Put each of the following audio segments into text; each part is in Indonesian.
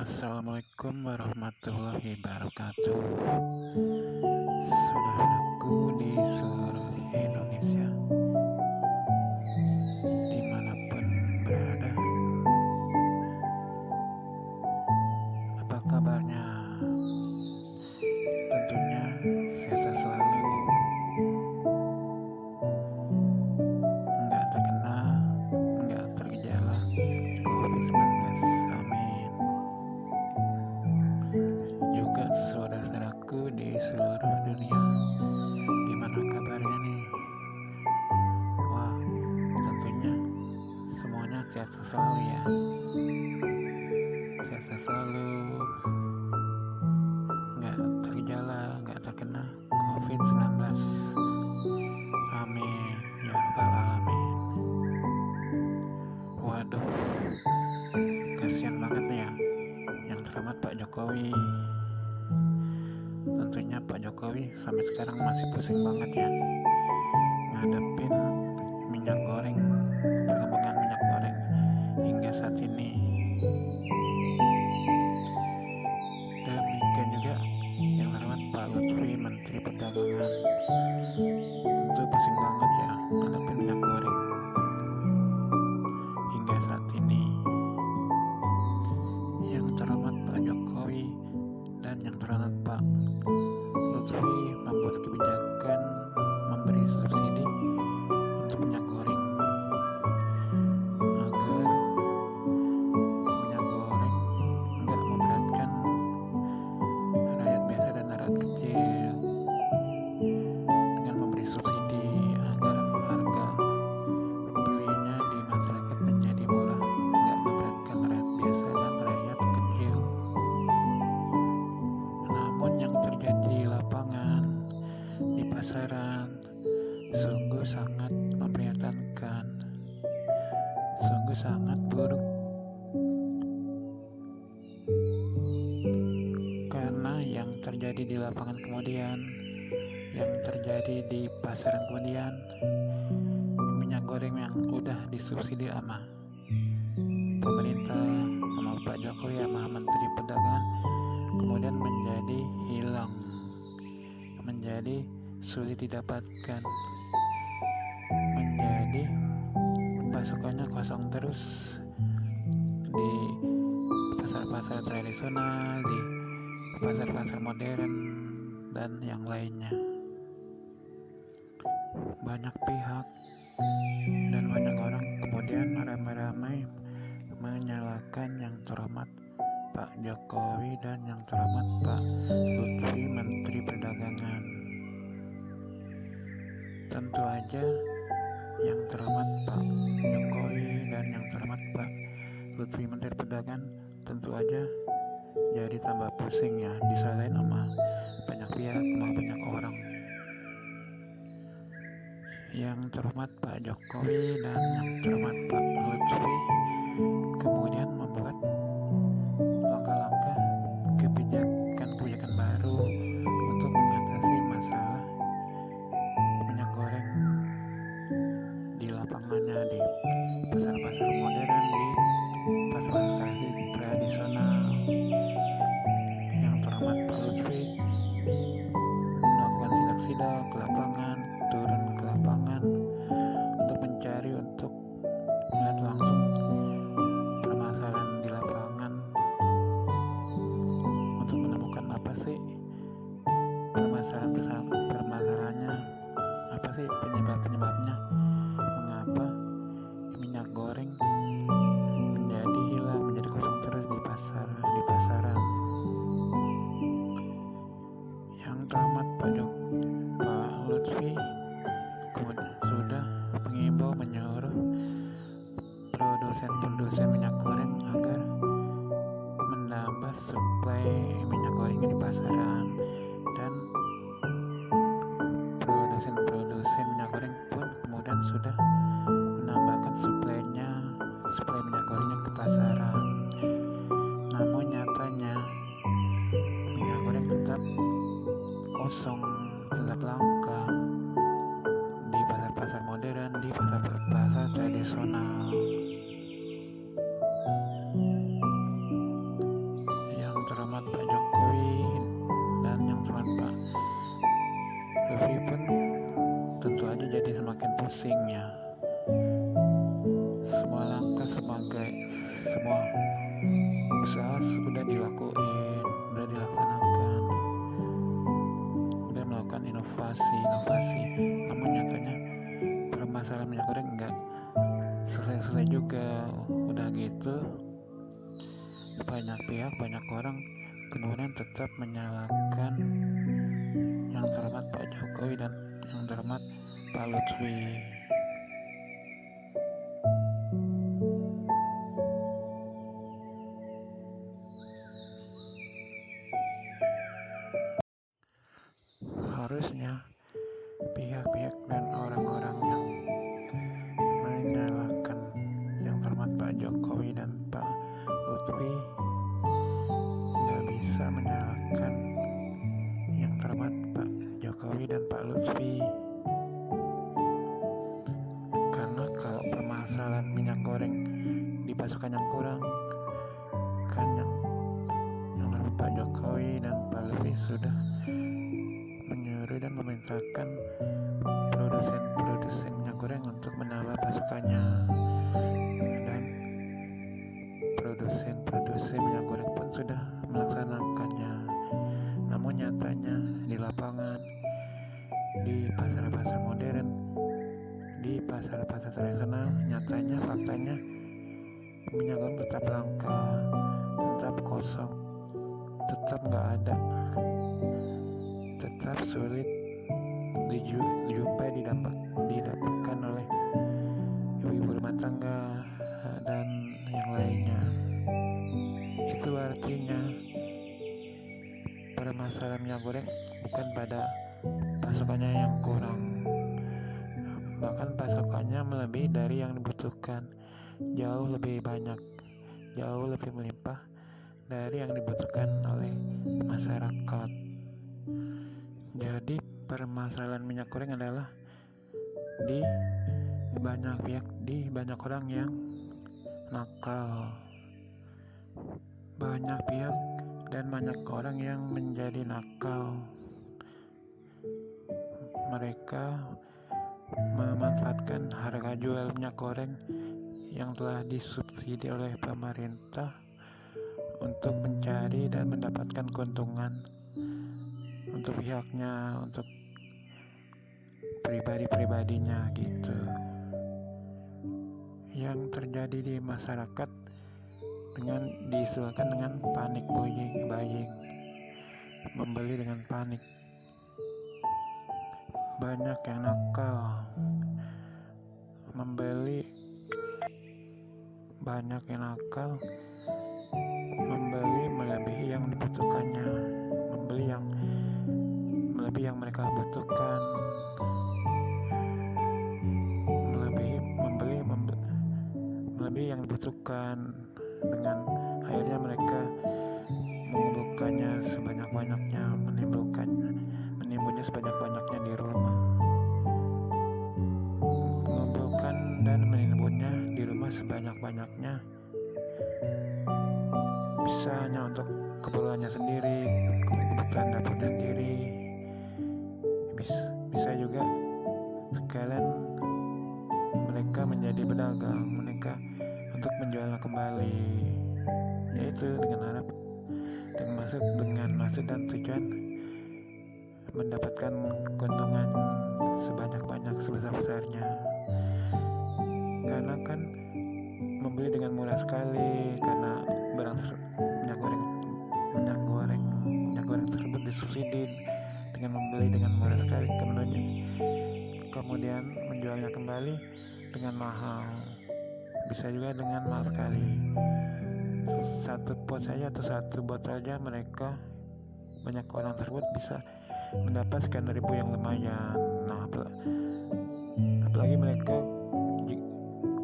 Assalamualaikum warahmatullahi wabarakatuh. Saudaraku di seluruh Indonesia, dimanapun berada, apa kabarnya? Tentunya sehat selalu, nggak terkena, nggak tergejala COVID-19. Amin. Juga saudara-saudaraku di seluruh dunia, gimana kabarnya nih? Wah, tentunya semuanya sehat selalu ya. Sehat selalu, nggak tergejala, nggak terkena COVID-19. Amin ya rabbal alamin. Waduh, kasihan banget nih ya yang terhormat Pak Jokowi. Tentunya Pak Jokowi sampai sekarang masih pusing banget ya ngadepin minyak goreng, perkembangan minyak goreng hingga saat ini. Demikian juga yang terhormat Pak Lutfi, Menteri Perdagangan, tentu pusing banget ya ngadepin minyak goreng hingga saat ini. Yang terhormat Pak Jokowi dan yang terhormat Pak Lutfi membuat kebijakan memberi subsidi untuk minyak goreng agar minyak goreng nggak memberatkan rakyat biasa dan rakyat kecil, dengan memberi subsidi agar harga belinya di masyarakat menjadi murah, nggak memberatkan rakyat biasa dan rakyat kecil. Namun yang terjadi di lapangan, di pasaran, sungguh sangat memprihatinkan, sungguh sangat buruk. Karena yang terjadi di lapangan kemudian, yang terjadi di pasaran kemudian, minyak goreng yang udah disubsidi sama pemerintah, sama Pak Jokowi, sama Menteri Perdagangan, kemudian menjadi hilang, menjadi sulit didapatkan, menjadi pasokannya kosong terus di pasar-pasar tradisional, di pasar-pasar modern, dan yang lainnya. Banyak pihak dan banyak orang kemudian ramai-ramai menyalahkan yang terhormat Pak Jokowi dan yang terhormat Pak Lutfi, Menteri Perdagangan. Tentu aja yang terhormat Pak Jokowi dan yang terhormat Pak Lutfi, Menteri Perdagangan, tentu aja jadi tambah pusing ya, disalahin sama banyak pihak, sama banyak orang. Yang terhormat Pak Jokowi dan yang terhormat Pak Lutfi kemudian membuat langkah-langkah kebijakan baru untuk mengatasi masalah minyak goreng di lapangannya, di pasar-pasar modern, di pasar-pasar tradisional. Yang terhormat Pak Lutfi melakukan sidak-sidak ke lapangan, turun ke lapangan untuk mencari, untuk melihat langsung yang terhormat Pak Lutfi sudah mengimbau menyuruh produsen minyak goreng agar menambah suplai minyak goreng di pasaran, dan produsen minyak goreng pun kemudian sudah menambahkan suplai minyak gorengnya ke pasaran. Namun nyatanya minyak goreng tetap kosong, tetap langka di pasar-pasar modern, di pasar-pasar tradisional. Yang terhormat Pak Jokowi dan yang terhormat Pak Lutfi pun tentu aja jadi semakin pusing ya. Semua langkah semua usaha sudah dilaksanakan, udah melakukan inovasi, namun nyatanya permasalahan minyak goreng enggak selesai juga. Udah gitu banyak pihak, banyak orang kemudian tetap menyalahkan yang terhormat Pak Jokowi dan yang terhormat Pak Lutfi. Harusnya pihak-pihak dan orang-orang yang menyalahkan yang terhormat Pak Jokowi dan Pak Lutfi nggak bisa menyalahkan yang terhormat Pak Jokowi dan Pak Lutfi, karena kalau permasalahan minyak goreng di pasokan yang kurang, kan yang terhormat Pak Jokowi dan Pak Lutfi sudah menyuruh dan memerintahkan produsen minyak goreng untuk menambah pasokannya, dan produsen minyak goreng pun sudah melaksanakannya. Namun nyatanya di lapangan, di pasar-pasar modern, di pasar-pasar tradisional, nyatanya faktanya minyak goreng tetap langka, tetap kosong, tetap nggak ada, tetap sulit didapatkan oleh ibu-ibu rumah tangga dan yang lainnya. Itu artinya permasalahan minyak goreng bukan pada pasokannya yang kurang, bahkan pasokannya melebihi dari yang dibutuhkan, jauh lebih banyak, jauh lebih melimpah dari yang dibutuhkan oleh masyarakat. Jadi permasalahan minyak goreng adalah di banyak pihak, di banyak orang yang nakal, banyak pihak dan banyak orang yang menjadi nakal. Mereka memanfaatkan harga jual minyak goreng yang telah disubsidi oleh pemerintah untuk mencari dan mendapatkan keuntungan untuk pihaknya, untuk pribadinya gitu. Yang terjadi di masyarakat diistilahkan dengan panic buying, membeli dengan panik. Banyak yang nakal membeli melebihi yang dibutuhkannya, membeli yang melebihi yang mereka butuhkan, melebihi yang dibutuhkan, dengan akhirnya mereka mengumpulkannya sebanyak-banyaknya, menimbunnya sebanyak-banyaknya di rumah, mengumpulkan dan menimbunnya di rumah sebanyak-banyaknya, bisa hanya untuk keperluannya sendiri, kebutuhan dapurnya sendiri, bisa juga sekalian mereka menjadi pedagang, mereka untuk menjualnya kembali, yaitu dengan maksud dan tujuan mendapatkan keuntungan sebesar-besarnya. Karena kan membeli dengan murah sekali, karena minyak goreng tersebut disubsidi dengan membeli dengan murah sekali, kemudian menjualnya kembali dengan mahal, bisa juga dengan mahal sekali. Satu pot saja atau satu botol saja mereka, banyak orang tersebut bisa mendapat sekian ribu yang lumayan. Nah, apalagi mereka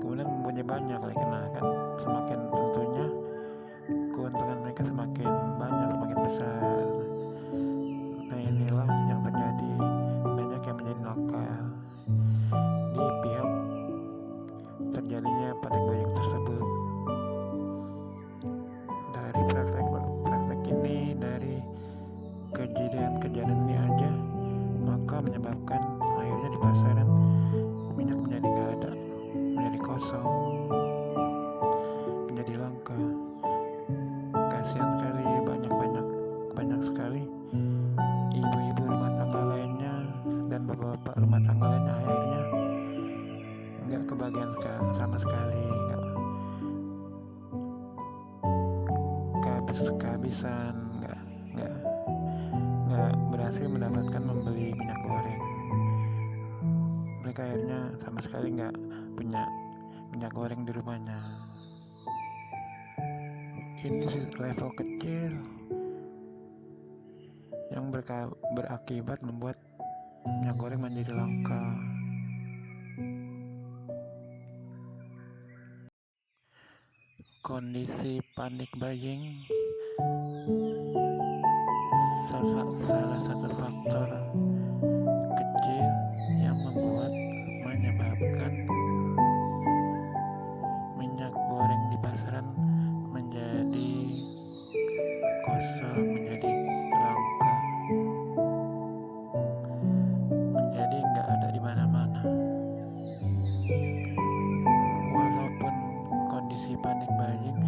kemudian mempunyai banyak lagi, nah kan semakin tentunya keuntungan mereka semakin banyak, semakin besar. Nah, inilah yang terjadi, banyak yang menjadi nakal di pihak terjadinya panic buying tersebut. Dari praktek ini, dari kejadian ini aja, maka menyebabkan akhirnya di pasaran minyak menjadi nggak ada, menjadi kosong, menjadi langka. Kasihan sekali, banyak sekali ibu-ibu rumah tangga lainnya dan bapak-bapak rumah tangga lainnya akhirnya nggak kebagian sama sekali, kehabisan, nggak berhasil mendapatkan membeli minyak goreng. Mereka akhirnya sama sekali nggak punya minyak goreng di rumahnya. Ini level kecil yang berakibat membuat minyak goreng menjadi langka. Kondisi panic buying salah satu faktor kecil yang menyebabkan minyak goreng di pasaran menjadi kosong, menjadi langka, menjadi nggak ada di mana-mana. Walaupun kondisi panic buying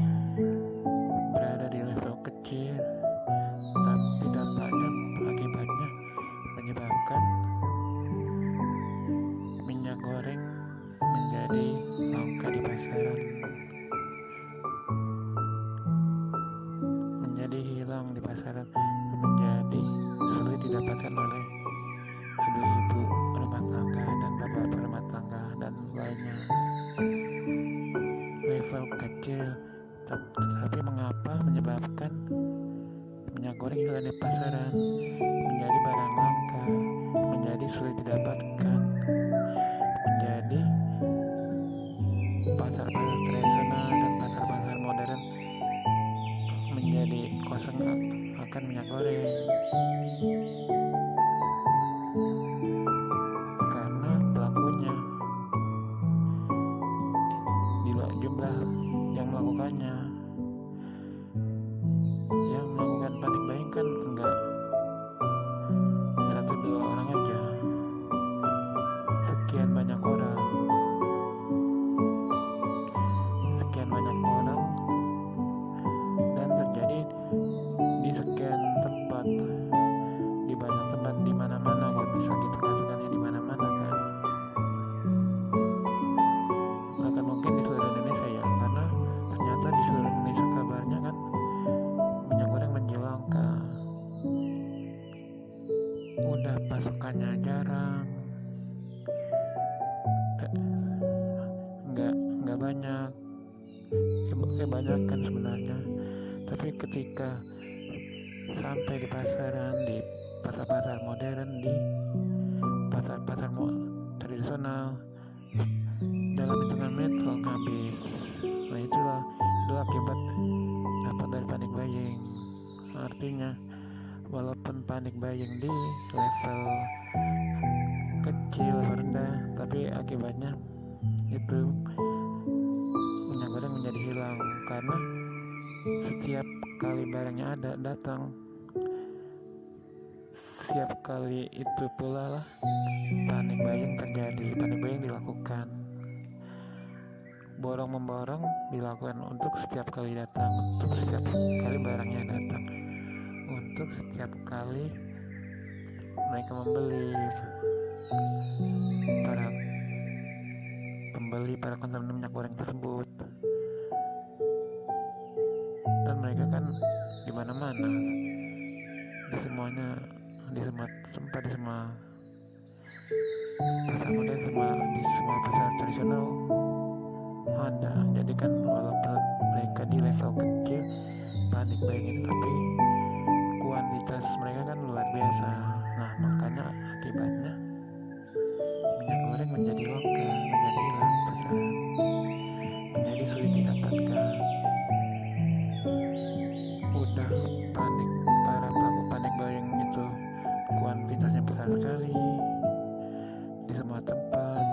berada di level kecil, tapi akibatnya menyebabkan minyak goreng menjadi langka di pasaran, menjadi hilang di pasaran, menjadi sulit didapatkan oleh ibu-ibu rumah tangga dan bapak-bapak rumah tangga dan lainnya. Level kecil, tapi mengapa menyebabkan minyak goreng hilang di pasaran, menjadi barang langka, menjadi sulit didapatkan, menjadi pasar-pasar tradisional dan pasar-pasar modern menjadi kosong akan minyak goreng, karena pelakunya di jumlah yang melakukannya, yang melakukan panic buying kan enggak 1-2 orang aja, sekian banyak orang dan terjadi di sekian tempat, di banyak tempat, di mana-mana, kalau bisa kita katakannya di mana-mana kan. Bahkan mungkin di seluruh Indonesia ya, karena ternyata di seluruh Indonesia kabarnya kan minyak goreng menjadi langka. Udah pasokannya jarang, nggak banyak, banyak kan sebenarnya, tapi ketika sampai di pasaran, di pasar-pasar modern, di pasar-pasar tradisional, dalam hitungan menit langsung habis. Nah, itulah akibat dampak dari panic buying. Artinya walaupun panic buying di level kecil, rendah, tapi akibatnya itu minyak goreng menjadi hilang, karena setiap kali barangnya datang, setiap kali itu pula lah panic buying terjadi, panic buying dilakukan, borong-memborong dilakukan untuk setiap kali datang, untuk setiap kali barangnya datang, untuk setiap kali mereka membeli, para konsumen minyak goreng tersebut. Dan mereka kan di mana-mana, di semuanya di semua tempat, di semua pasar modern, di semua pasar tradisional ada. Jadi kan walaupun mereka di level kecil panik buying ini, tapi kuantitas mereka kan luar biasa. Nah, makanya akibatnya minyak goreng menjadi langka, menjadi hilang pasaran, menjadi sulit didapatkan. Udah panik, para pelaku panik buying itu kuantitasnya besar sekali di semua tempat.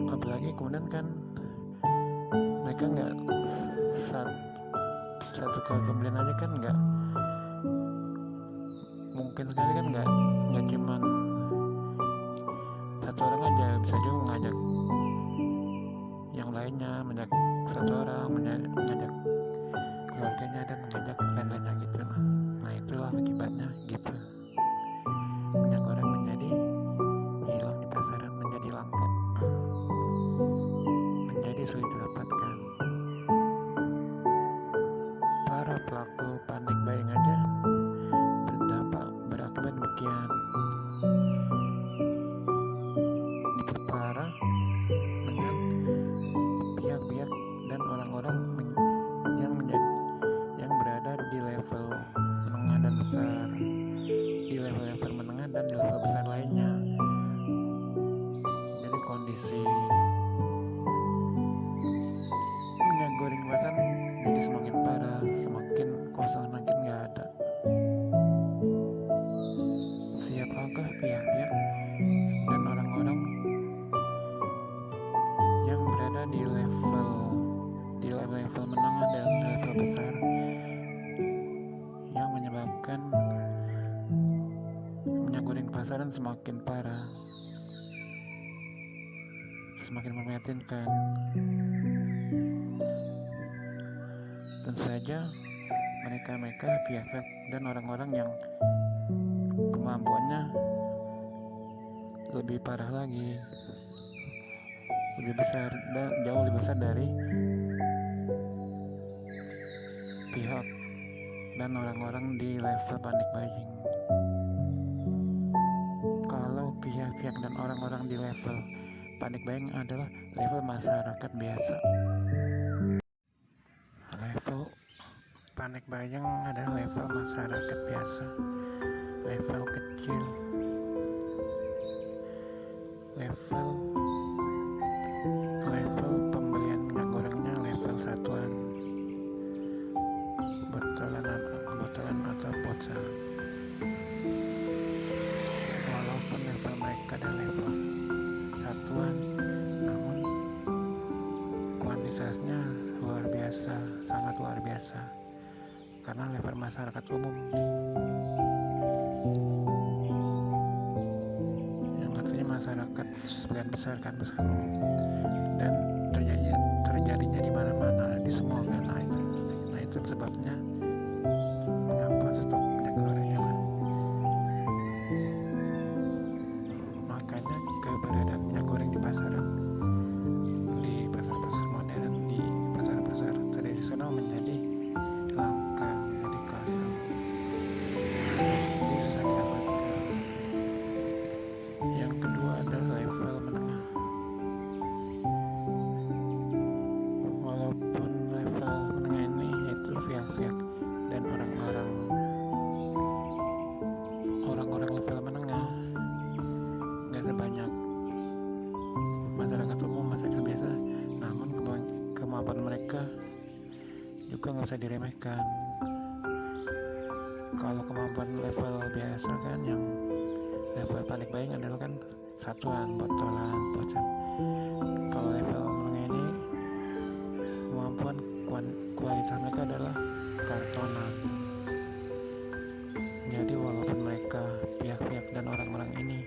Apalagi kemudian kan mereka nggak satu kali pembelian aja kan nggak mungkin sekali, kan nggak cuman satu orang aja, bisa juga ngajak yang lainnya, mengajak satu orang, mengajak keluarganya dan mengajak lain-lainnya gitu lah. Nah, itulah akibatnya gitu, minyak goreng menjadi hilang di pasaran, menjadi langka, menjadi sulit didapatkan. Para pelaku panik buying aja berakibat demikian. Diperparah dengan pihak-pihak dan orang-orang yang berada di level menengah dan besar, di level menengah dan di level besar lainnya. Jadi kondisi minyak goreng kemasan jadi semakin parah, semakin kosong, semakin nggak ada. Siapakah pihak-pihak dan orang-orang yang berada di level menengah dan level besar yang menyebabkan minyak goreng pasaran semakin parah, semakin memprihatinkan? Tentu saja mereka pihak-pihak dan orang-orang yang kemampuannya lebih parah lagi, lebih besar dan jauh lebih besar dari pihak dan orang-orang di level panik buying. Kalau pihak-pihak dan orang-orang di level panik buying adalah level masyarakat biasa, level panik buying adalah level masyarakat biasa, level kecil, level pembelian minyak gorengnya level satuan, botolan atau botol. Walaupun level mereka adalah level satuan, namun kuantitasnya luar biasa, sangat luar biasa, karena level masyarakat umum, yang artinya masyarakat sebagian besar kan, dan terjadinya di mana-mana, di semua kan. Nah itu sebabnya mengapa stok minyak gorengnya makanya keberadaan minyak goreng di pasaran, di pasar-pasar modern, di pasar-pasar tradisional menjadi langka, menjadi kosong, jadi susah didapatkan. Yang kedua adalah level menengah. Walaupun level menengah ini yaitu pihak-pihak dan orang-orang level menengah nggak sebanyak masyarakat umum, masyarakat biasa, namun kemampuan mereka juga nggak bisa diremehkan. Kalau kemampuan level biasa kan, yang level panik buying adalah kan satuan, botolan, bocor. Kalau level menengah ini kemampuan kualitas mereka adalah kartonan. Jadi walaupun mereka pihak-pihak dan orang-orang ini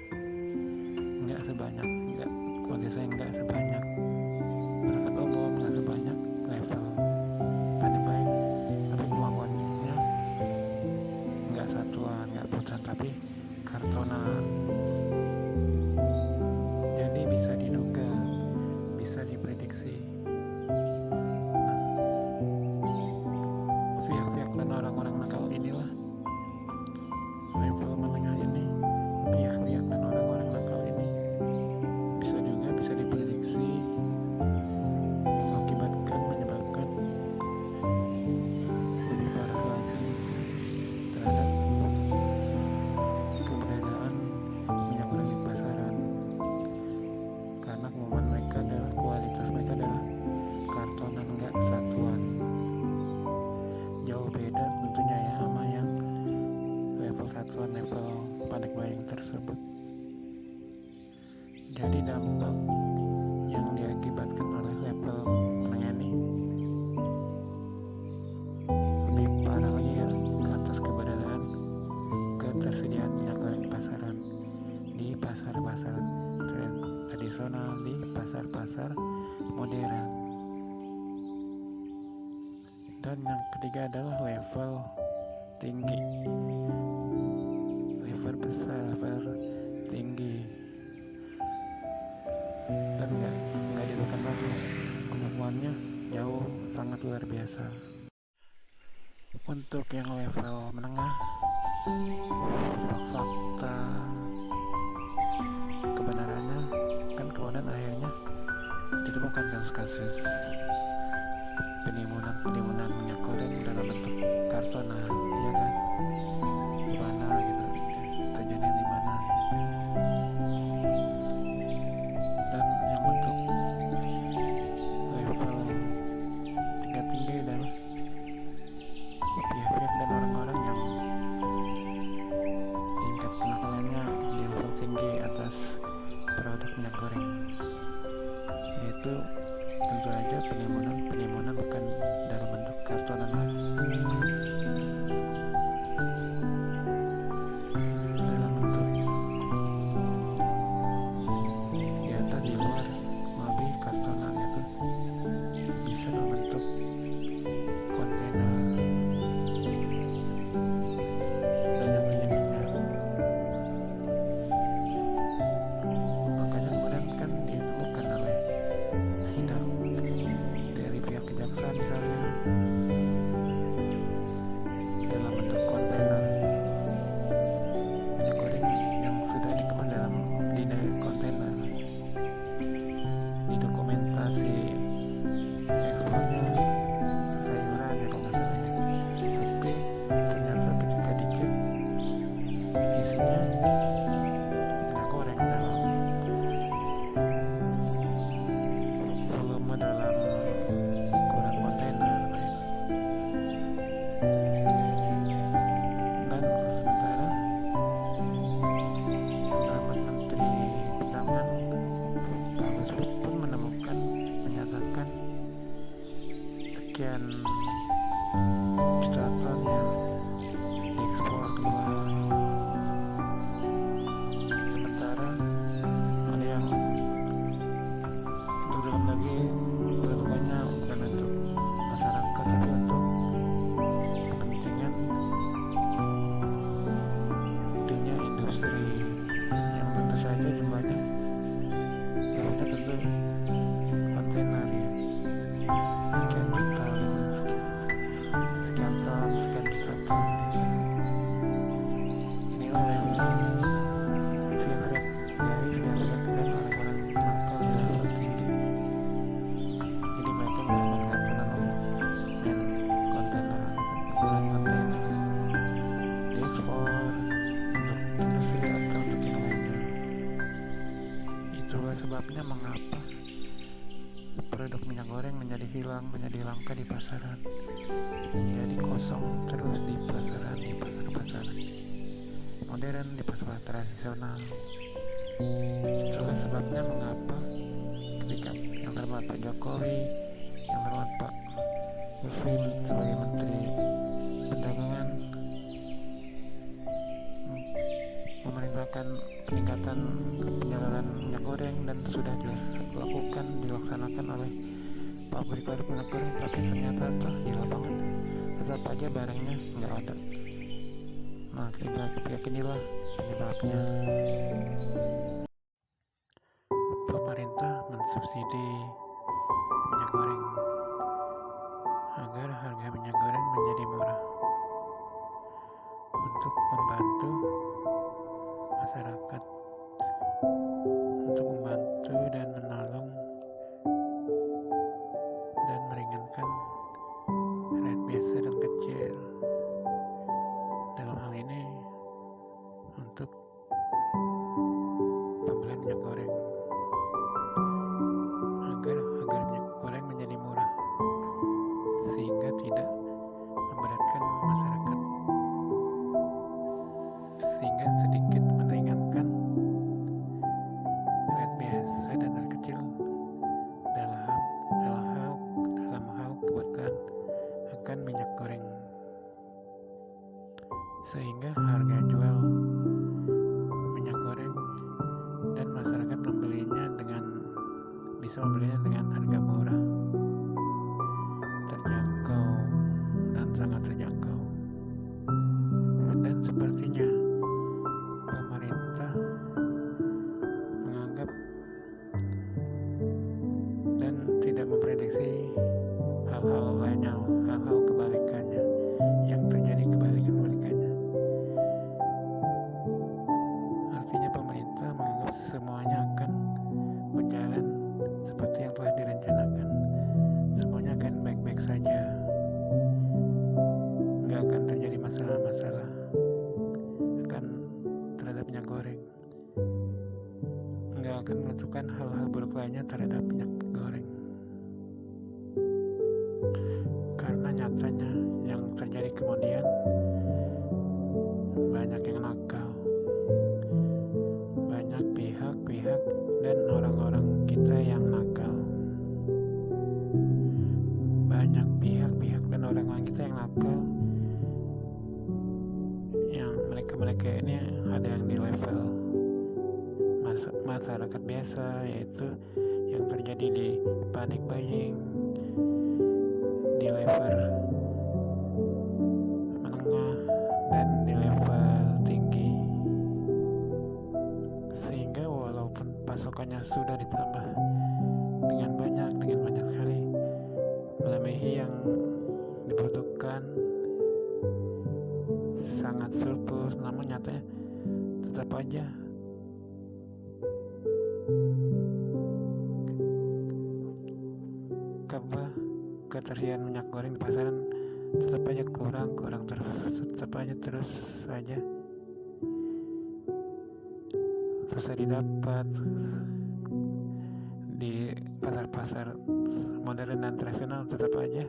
kuantitasnya nggak sebanyak masyarakat umum, nggak sebanyak level panik buying, tapi kemampuannya nggak satuan, nggak bocoran, tapi kartonan. Jadi bisa diduga, bisa level tinggi, level besar, level tinggi, dan nggak dilupakan lagi, kemampuannya jauh sangat luar biasa. Untuk yang level menengah, fakta kebenarannya kan kemudian akhirnya ditemukan kasus-kasus penimbunan minyak goreng dalam bentuk kartonan, ya kan? Di mana gitu, terjadi di mana? Dan yang untuk level tingkat tinggi adalah pihak-pihak dan orang-orang yang tingkat kenakalannya di level tinggi atas produk minyak goreng, yaitu tentu aja penimbunan bukan dalam bentuk kartonan lagi, dalam bentuk di atas, di luar, lebih kartonan, itu bisa dalam bentuk kontainer dan yang sejenisnya. Makanya kemudian kan ditemukan oleh sidang dari pihak kejaksaan misalnya dalam bentuk kontainer minyak goreng yang sudah dikemas di kontainer, di dokumentasi ekspornya sayuran ya kalau nggak salah, tapi ternyata ketika dicek isinya minyak goreng dalam volume dalam ukuran kontainer. Dan sementara pengamat Menteri Perdagangan Pak Luhut pun menyatakan sekian juta ton yang diekspor keluar. Sementara ada yang untuk dalam negeri pokoknya bukan untuk masyarakat tapi untuk kepentingan dunia industri yang tentu saja jumlahnya tentu kontainer ya, sekian juta, sekian ton, sekian juta ton. Inilah yang pihak-pihak dan orang-orang nakal di level tinggi, jadi mereka mendapatkan penanaman dan kontainer, ukuran kontainer diekspor untuk industri atau untuk yang lainnya. Itulah sebabnya mengapa produk minyak goreng menjadi hilang, menjadi langka di pasaran, jadi kosong terus di pasaran, di pasar-pasar modern, di pasar tradisional. Itulah sebabnya mengapa ketika yang terhormat Pak Jokowi, yang terhormat Pak Lutfi sebagai Menteri Perdagangan memerintahkan peningkatan penyaluran minyak goreng dan sudah dilaksanakan oleh pabrik minyak goreng, tapi ternyata di lapangan tetap aja barangnya nggak ada. Nah, pihak inilah penyebabnya. Pemerintah mensubsidi minyak goreng agar harga minyak goreng menjadi murah untuk membantu masyarakat, untuk membantu dan menolong dan meringankan rakyat biasa dan kecil. Dalam hal ini untuk pembelian minyak goreng, agar minyak goreng menjadi murah sehingga tidak memberatkan masyarakat, sehingga sedikit meringankan rakyat biasa dan rakyat kecil dalam hal kebutuhan akan minyak goreng, sehingga harga jual minyak goreng dan masyarakat bisa membelinya dengan harga murah, terjangkau dan sangat terjangkau. mereka ini ada yang di level masyarakat biasa, yaitu yang terjadi di panic buying, di level menengah, dan di level tinggi. Sehingga walaupun pasokannya sudah ditambah dengan banyak sekali, melebihi yang dibutuhkan, sangat surplus, namun nyatanya tetap aja ketersediaan minyak goreng di pasaran tetap aja kurang terus saja susah didapat di pasar-pasar modern dan tradisional, tetap aja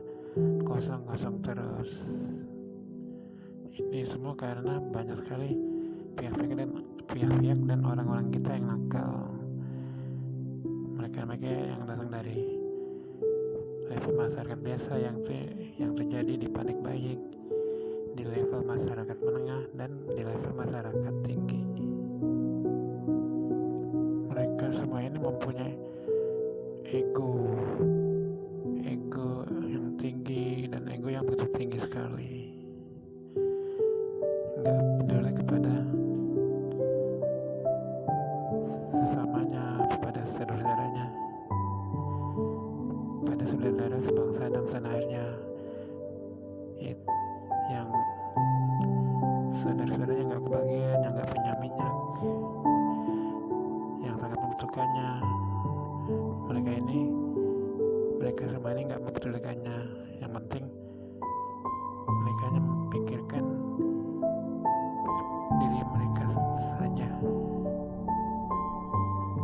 kosong terus. Ini semua karena banyak sekali pihak-pihak dan orang-orang kita yang nakal. Mereka yang datang dari level masyarakat biasa yang terjadi di panic buying, di level masyarakat menengah, dan di level masyarakat tinggi. Mereka semua ini mempunyai ego yang tinggi, dan ego yang begitu tinggi sekali. Nggak peduli kepada sesamanya, kepada saudara-saudaranya, pada saudara sebangsa dan tanah airnya, yang saudara-saudaranya nggak kebagian, yang nggak punya minyak, yang sangat membutuhkannya. Mereka semua ini nggak mempedulikannya. Yang penting mereka hanya memikirkan diri mereka saja,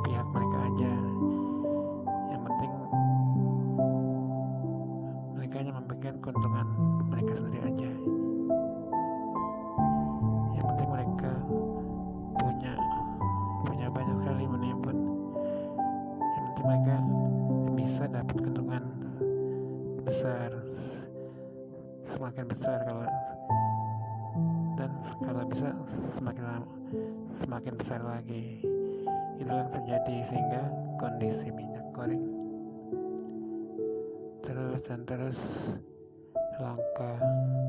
pihak mereka aja. Yang penting mereka hanya memikirkan keuntungan mereka sendiri aja. Yang penting mereka punya banyak sekali menimbun. Yang penting mereka bisa dapat keuntungan besar, semakin besar kalau bisa semakin besar lagi. Itu yang terjadi, sehingga kondisi minyak goreng terus langka,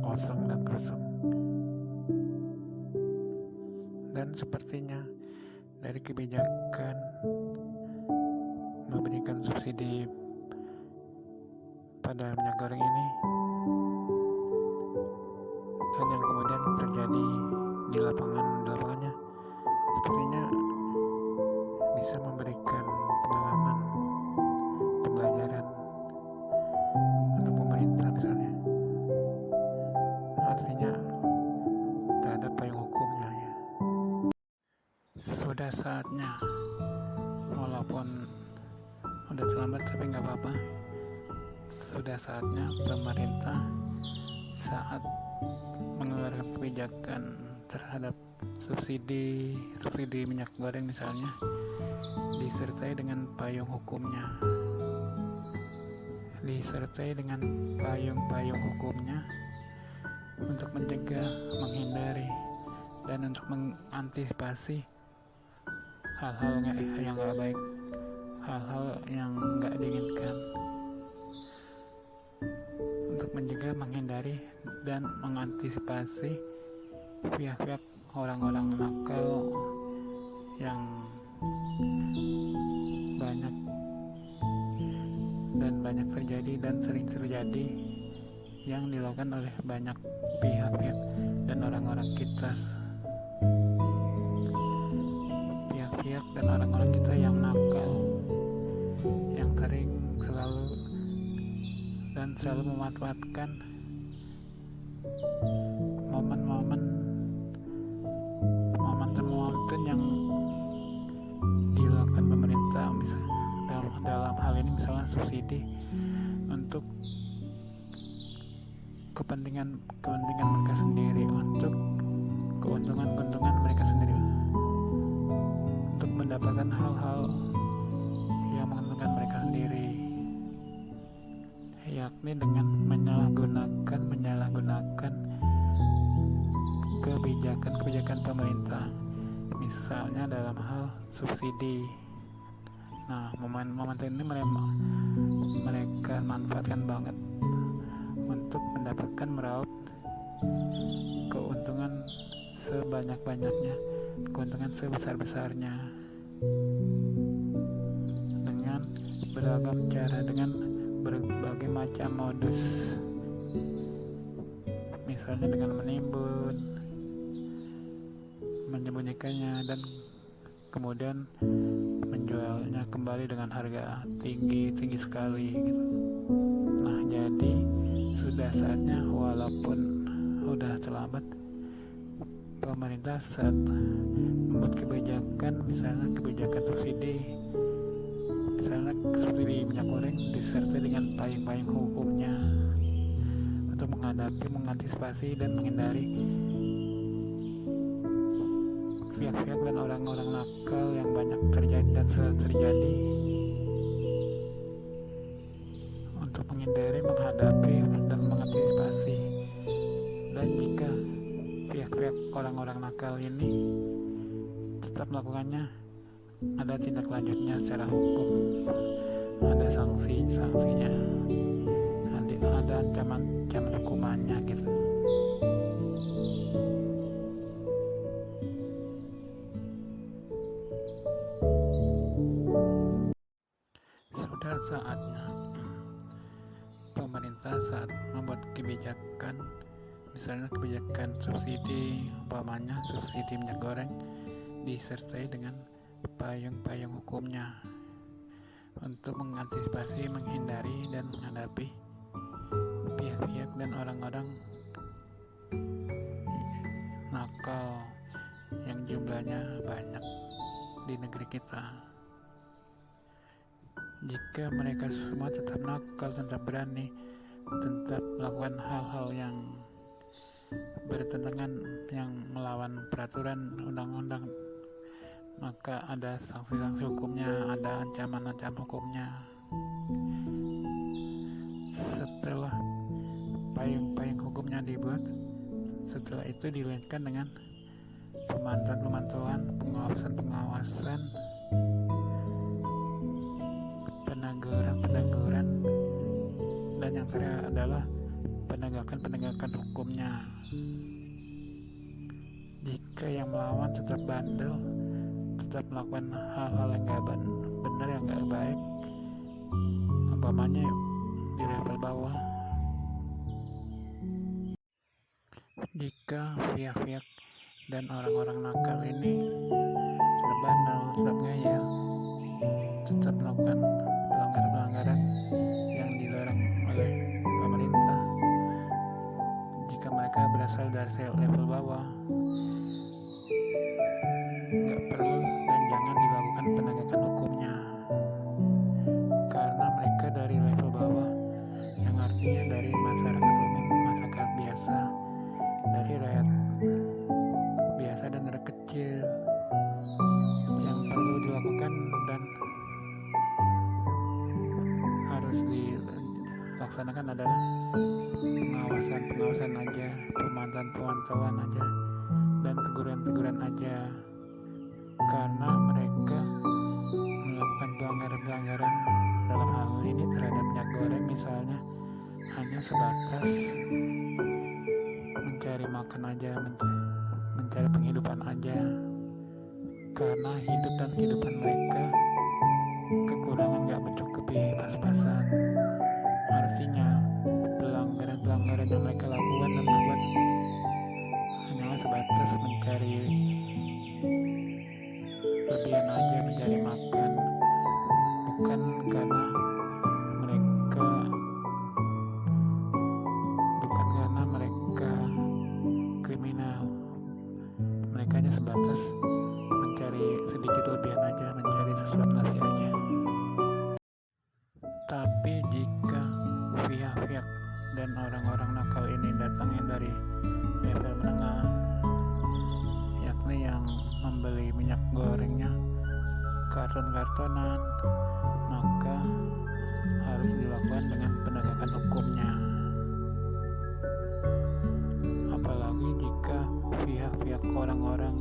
kosong. Dan sepertinya dari kebijakan memberikan subsidi pada minyak goreng ini, dan yang kemudian terjadi di lapangannya, sepertinya bisa memberikan pembelajaran untuk pemerintah misalnya. Artinya terhadap payung hukumnya ya. Sudah saatnya, walaupun udah terlambat tapi nggak apa-apa, sudah saatnya pemerintah saat mengeluarkan kebijakan terhadap subsidi minyak goreng misalnya, disertai dengan payung hukumnya, untuk mencegah, menghindari, dan untuk mengantisipasi hal-hal yang nggak baik, hal-hal yang nggak diinginkan, untuk mencegah, menghindari, dan mengantisipasi pihak-pihak orang-orang nakal yang banyak terjadi dan sering terjadi, yang dilakukan oleh banyak pihak-pihak dan orang-orang kita, yang nakal, yang selalu memanfaatkan momen-momen yang dilakukan pemerintah, misalnya dalam hal ini misalnya subsidi, untuk kepentingan mereka sendiri, untuk keuntungan mereka sendiri, untuk mendapatkan hal-hal yang menguntungkan mereka sendiri, yakni dengan menyalahgunakan kebijakan kebijakan pemerintah, misalnya dalam hal subsidi. Nah, momentum ini mereka manfaatkan banget untuk mendapatkan meraup keuntungan sebanyak-banyaknya, keuntungan sebesar-besarnya dengan beragam cara, dengan berbagai macam modus, misalnya dengan menimbun, menyembunyikannya, dan kemudian menjualnya kembali dengan harga tinggi sekali gitu. Nah, jadi sudah saatnya, walaupun sudah terlambat, pemerintah saat membuat kebijakan, misalnya kebijakan subsidi, misalnya subsidi minyak goreng, disertai dengan payung-payung hukumnya untuk mengantisipasi dan menghindari pihak-pihak dan orang-orang nakal yang banyak terjadi dan selalu terjadi, untuk menghindari, menghadapi, dan mengantisipasi. Dan jika pihak-pihak orang-orang nakal ini tetap melakukannya, ada tindak lanjutnya secara hukum, ada sanksinya, ada ancaman hukumannya gitu. Sudah saatnya pemerintah saat membuat kebijakan, misalnya kebijakan subsidi, umpamanya subsidi minyak goreng, disertai dengan payung-payung hukumnya untuk mengantisipasi, menghindari, dan menghadapi pihak-pihak dan orang-orang nakal yang jumlahnya banyak di negeri kita. Jika mereka semua tetap nakal, tetap berani, tetap melakukan hal-hal yang bertentangan, yang melawan peraturan undang-undang, maka ada sanksi hukumnya, ada ancaman hukumnya. Setelah payung hukumnya dibuat, setelah itu dilanjutkan dengan pemantauan, pengawasan, peneguran, dan yang terakhir adalah penegakan hukumnya. Jika yang melawan tetap bandel, tetap melakukan hal-hal yang gak benar, yang gak baik, umpamanya di level bawah, jika pihak-pihak dan orang-orang nakal ini tetap bandel, tetap ngeyel, tetap melakukan pelanggaran yang dilarang oleh pemerintah, jika mereka berasal dari level bawah, nggak perlu dan jangan dilakukan penegakan hukumnya, karena mereka dari level bawah, yang artinya dari masyarakat umum, masyarakat biasa, dari rakyat biasa dan rakyat kecil. Yang perlu dilakukan dan harus dilaksanakan adalah pengawasan aja, pemantauan aja, dan teguran aja, karena mereka melakukan pelanggaran dalam hal ini terhadap minyak goreng misalnya hanya sebatas mencari makan aja, mencari penghidupan aja, karena hidup dan kehidupan mereka kekurangan gak mencukupi pas-pasan. Artinya pelanggaran yang mereka lakukan dan buat hanyalah sebatas mencari lebihan aja, mencari makan, bukan karena mereka kriminal. Mereka hanya sebatas mencari sedikit lebihan aja, mencari sesuap nasi aja. Tapi jika pihak-pihak dan orang-orang nakal ini datangnya dari level menengah, yakni yang membeli minyak gorengnya karton-kartonan, maka harus dilakukan dengan penegakan hukumnya. Apalagi jika pihak-pihak orang-orang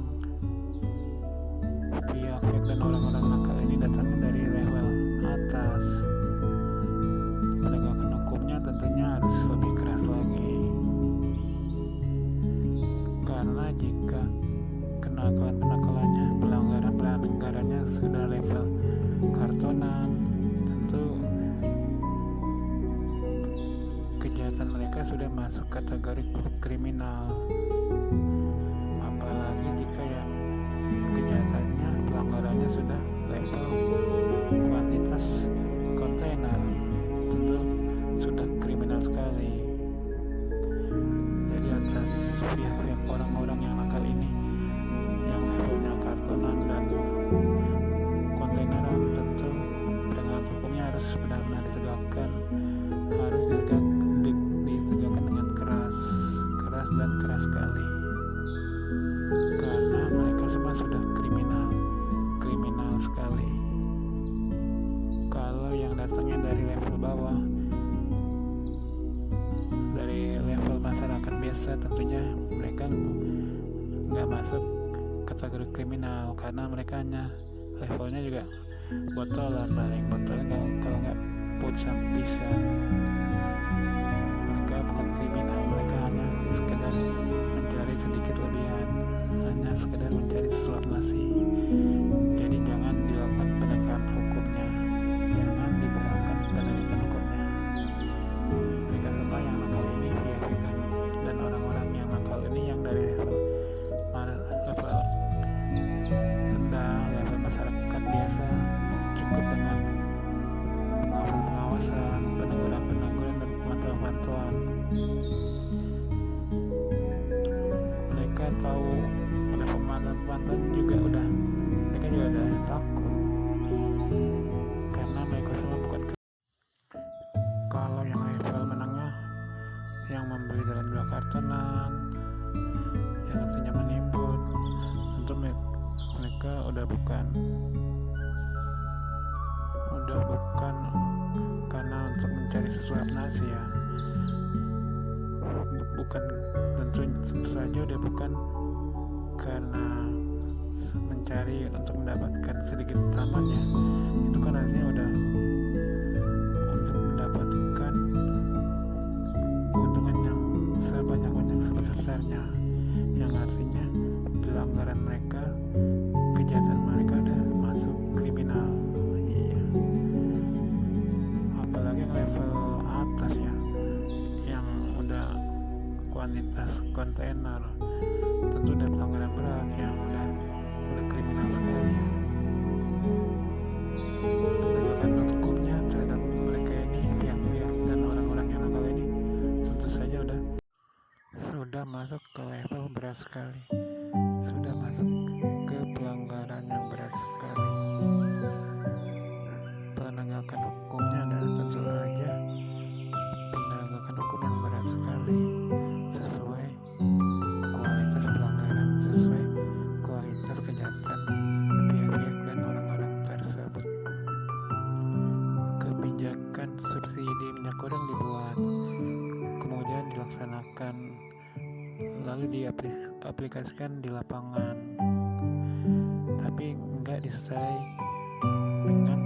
pihak dan orang-orang nakal ini datangnya dari level atas. Penegakan hukumnya tentunya harus lebih keras lagi, karena jika kenakalannya, pelanggarannya sudah level kartonan, tentu kejahatan mereka sudah masuk kategori kriminal. Apalagi jika yang kejahatannya, pelanggarannya sudah level kuantitas kontainer, tentu sudah kriminal sekali. Jadi atas pihak orang-orang yang nakal ini, yang levelnya kartonan dan kontaineran, tentu penegakan hukumnya harus benar-benar ditegakkan, harus ditegakkan dengan keras dan keras sekali, karena mereka semua sudah kriminal sekali. Kalau yang datangnya dari level bawah, dari level masyarakat biasa, tentunya mereka nggak masuk kategori kriminal, karena mereka hanya levelnya juga botolan, paling botolnya kalau nggak pucat bisa. Mereka bukan kriminal, mereka hanya sekedar mencari sedikit lebihan, hanya sekedar mencari sesuap nasi. Jadi jangan dilakukan penegakan hukumnya, jangan diberlakukan penegakan hukumnya. Mereka semua yang nakal ini, pihak-pihak dan orang-orang yang nakal ini yang dari level rendah, level masyarakat biasa, cukup dengan pengawasan, peneguran dan pemantauan. Mereka tahu, ada pemantauan juga mereka juga udah takut, karena mereka semua bukan. Kalau yang level menengah, yang membeli dalam 2 kartonan, yang artinya menimbun, tentu mereka udah bukan karena untuk mencari suap nasi ya, bukan, tentu saja udah bukan karena mencari untuk mendapatkan sedikit tamannya. Itu kan artinya udah untuk mendapatkan keuntungan yang sebanyak-banyak sebesar-besarnya, yang artinya pelanggaran mereka, kejahatan mereka udah masuk kriminal. Iya. Apalagi yang level atas ya, yang udah kuantitas kontainer, tentu udah pelanggaran berat, yang udah kriminal sekali ya. Penegakan hukumnya terhadap mereka ini, pihak-pihak dan orang-orang yang nakal ini, tentu saja sudah masuk ke level berat sekali, sudah masuk ke pelanggaran yang berat sekali. Penegakan hukumnya adalah tentu saja penegakan hukum yang berat sekali, sesuai kualitas pelanggaran, sesuai kualitas kejahatan pihak-pihak dan orang-orang tersebut. Kebijakan subsidi minyak goreng dibuat, kemudian dilaksanakan, lalu diaplikasikan di lapangan, tapi nggak disertai dengan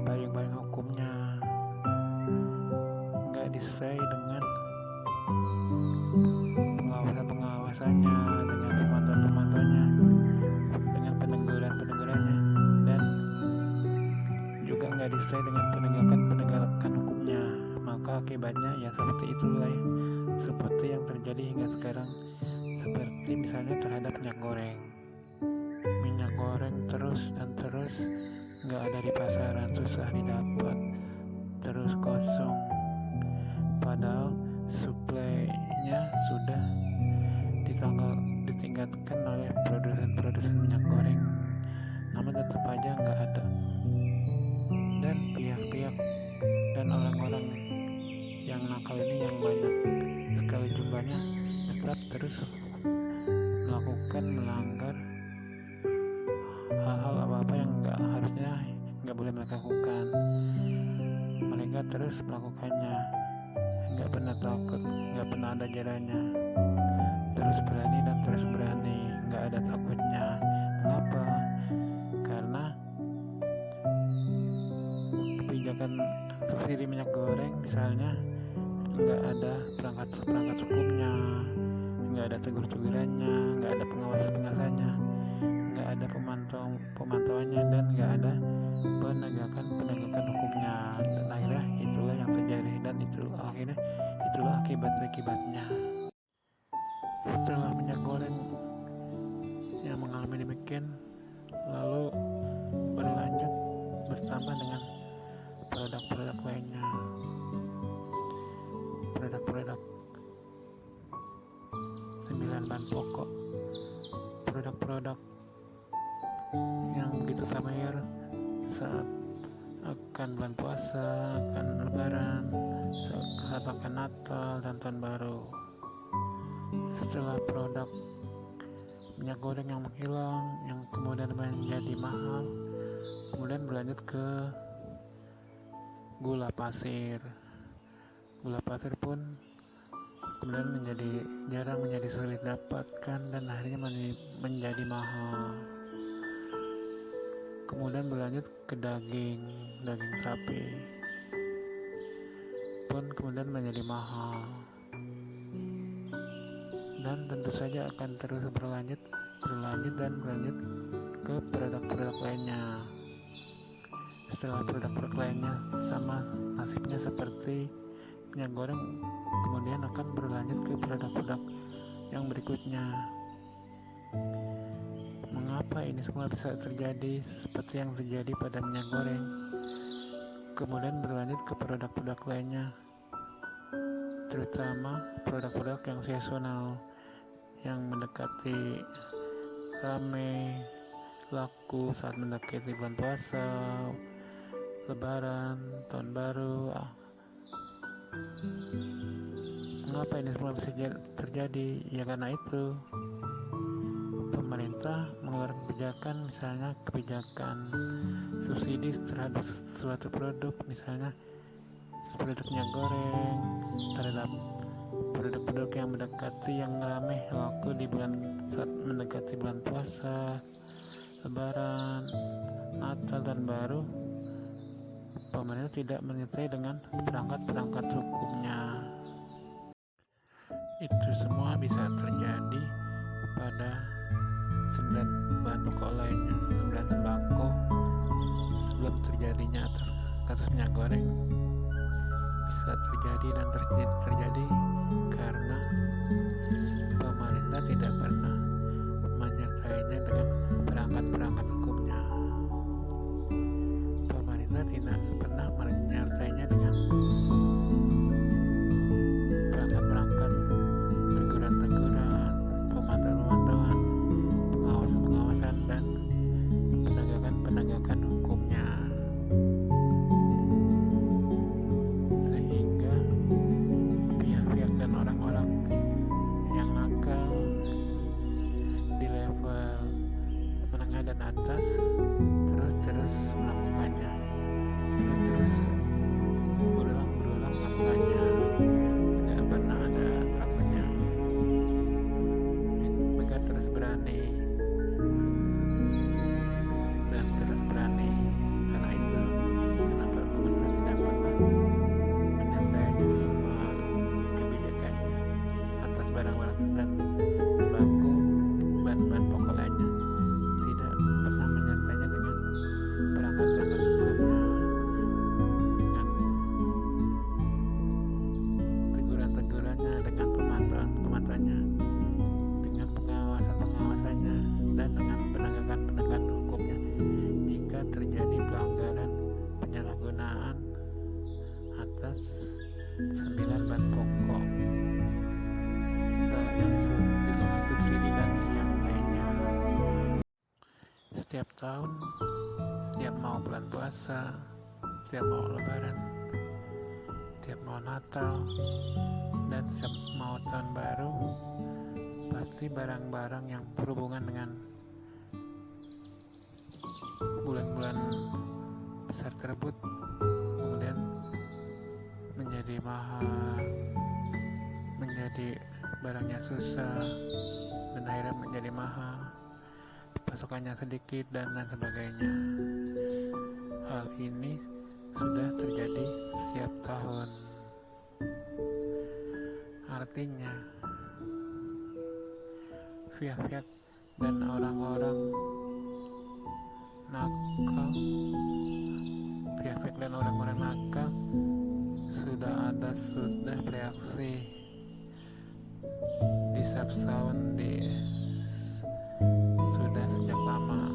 payung-payung hukumnya, nggak disertai dengan pengawasannya, dengan pemantauannya, dengan penegurannya, dan juga nggak disertai dengan penegakan hukumnya. Maka akibatnya ya seperti itulah ya, seperti yang terjadi hingga sekarang, seperti misalnya terhadap minyak goreng terus nggak ada di pasaran, susah didapat, terus kosong, padahal suplainya sudah ditingkatkan oleh produsen minyak goreng, namun tetap aja nggak ada. Dan pihak-pihak dan orang-orang yang nakal ini, yang banyak sekali jumlahnya, tetap terus melanggar hal-hal apa-apa yang nggak boleh mereka lakukan. Mereka terus melakukannya, nggak pernah takut, nggak pernah ada jaranya, terus berani dan terus berani. perangkat hukumnya, nggak ada tegur-tegurannya, nggak ada pengawasannya, nggak ada pemantauannya, dan nggak ada penegakan hukumnya. Dan akhirnya itulah yang terjadi, dan itulah akibatnya. Setelah minyak goreng yang mengalami demikian, lalu berlanjut bertambah dengan produk-produk lainnya, produk-produk 9 bahan pokok, produk-produk yang begitu familiar saat akan bulan puasa, akan lebaran, saat akan Natal dan tahun baru. Setelah produk minyak goreng yang menghilang, yang kemudian menjadi mahal, kemudian berlanjut ke gula pasir. Gula pasir pun kemudian menjadi sulit dapatkan, dan akhirnya menjadi mahal. Kemudian berlanjut ke daging sapi pun kemudian menjadi mahal, dan tentu saja akan terus berlanjut ke produk-produk lainnya. Setelah produk-produk lainnya sama nasibnya seperti minyak goreng, kemudian akan berlanjut ke produk-produk yang berikutnya. Mengapa ini semua bisa terjadi seperti yang terjadi pada minyak goreng, kemudian berlanjut ke produk-produk lainnya, terutama produk-produk yang seasonal, yang mendekati rame laku saat mendekati bulan puasa, lebaran, tahun baru. Mengapa ini semua bisa terjadi? Ya karena itu pemerintah mengeluarkan kebijakan, misalnya kebijakan subsidi terhadap suatu produk, misalnya produk minyak goreng, terhadap produk-produk yang ramai laku saat mendekati bulan puasa, lebaran, Natal dan baru. Pemerintah tidak menyertai dengan perangkat hukumnya. Itu semua bisa terjadi pada 9 bahan pokok lainnya, 9 sembako sebelum terjadinya kasus minyak goreng. Bisa terjadi dan terjadi karena pemerintah tidak pernah menyertainya dengan perangkat hukumnya. Pemerintah tidak pernah menyertainya dengan perangkat teguran-teguran, pemantauan, pengawasan dan penegakan hukumnya, sehingga pihak-pihak dan orang-orang yang nakal di level menengah dan atas terus melakukannya, terus berulang melakukannya, tidak pernah ada takutnya. Mereka terus berani dan terus berani. Karena itu kenapa pemerintah tidak pernah menyertai semua kebijakannya atas barang-barang dan sembako, bahan-bahan pokok lainnya, tidak pernah menyertainya dengan perangkat hukumnya, dengan teguran-tegurannya, dengan pemantauannya, dengan pengawasannya, dan dengan penegakan hukumnya jika terjadi pelanggaran penyalahgunaan atas 9 bahan pokok yang disubsidi dan yang lainnya. Setiap tahun, setiap mau bulan puasa, setiap mau lebaran, setiap mau Natal, dan setiap mau tahun baru, pasti barang-barang yang berhubungan dengan bulan-bulan besar tersebut kemudian menjadi mahal, menjadi barangnya susah, dan akhirnya menjadi mahal, pasokannya sedikit, dan lain sebagainya. Hal ini sudah terjadi setiap tahun. Artinya, pihak-pihak dan orang-orang nakal, pihak-pihak dan orang-orang nakal sudah bereaksi di Subsound sudah sejak lama.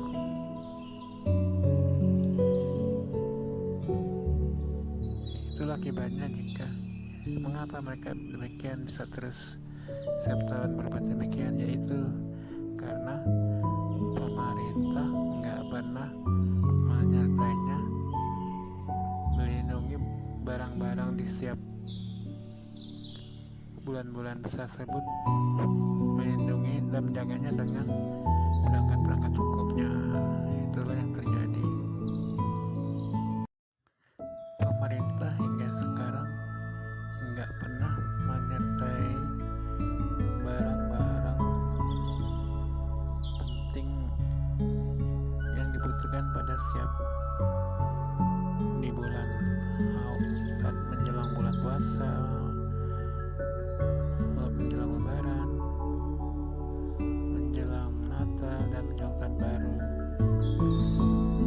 Itulah akibatnya mengapa mereka demikian bisa terus setiap tahun berbuat demikian, yaitu karena pemerintah nggak pernah menyertainya, melindungi barang-barang di setiap bulan-bulan besar tersebut, melindungi dan menjaganya dengan perangkat-perangkat hukumnya. Itulah yang terjadi. Pemerintah hingga sekarang nggak pernah menyertai barang-barang penting yang dibutuhkan pada setiap di bulan saat menjelang bulan puasa, menjelang lebaran, menjelang Natal, dan menjelang tahun baru.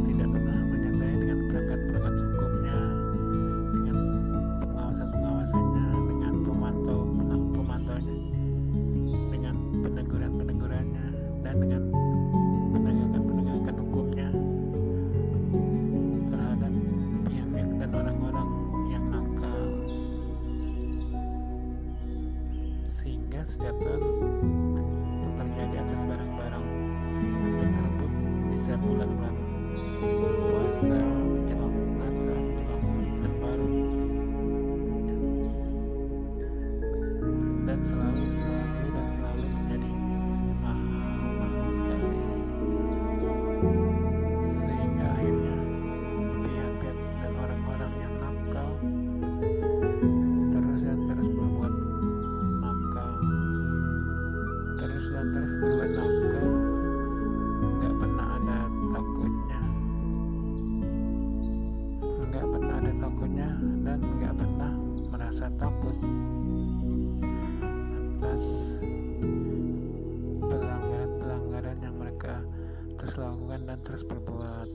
Tidak pernah menyertai dengan perangkat-perangkat hukumnya, dengan pengawasannya, dengan pemantaunya, dengan penegurannya, dan dengan penegakan hukumnya terhadap pihak-pihak dan orang-orang yang nakal. Sehingga setiap tahun terjadi atas barang-barang tersebut di setiap bulan-bulan puasa, menjelang Natal, menjelang tahun baru, dan selalu menjadi mahal sekali. Sehingga akhirnya pihak-pihak dan orang-orang yang nakal terus berbuat nakal, nggak pernah ada takutnya, dan nggak pernah merasa takut atas pelanggaran yang mereka terus lakukan dan terus berbuat.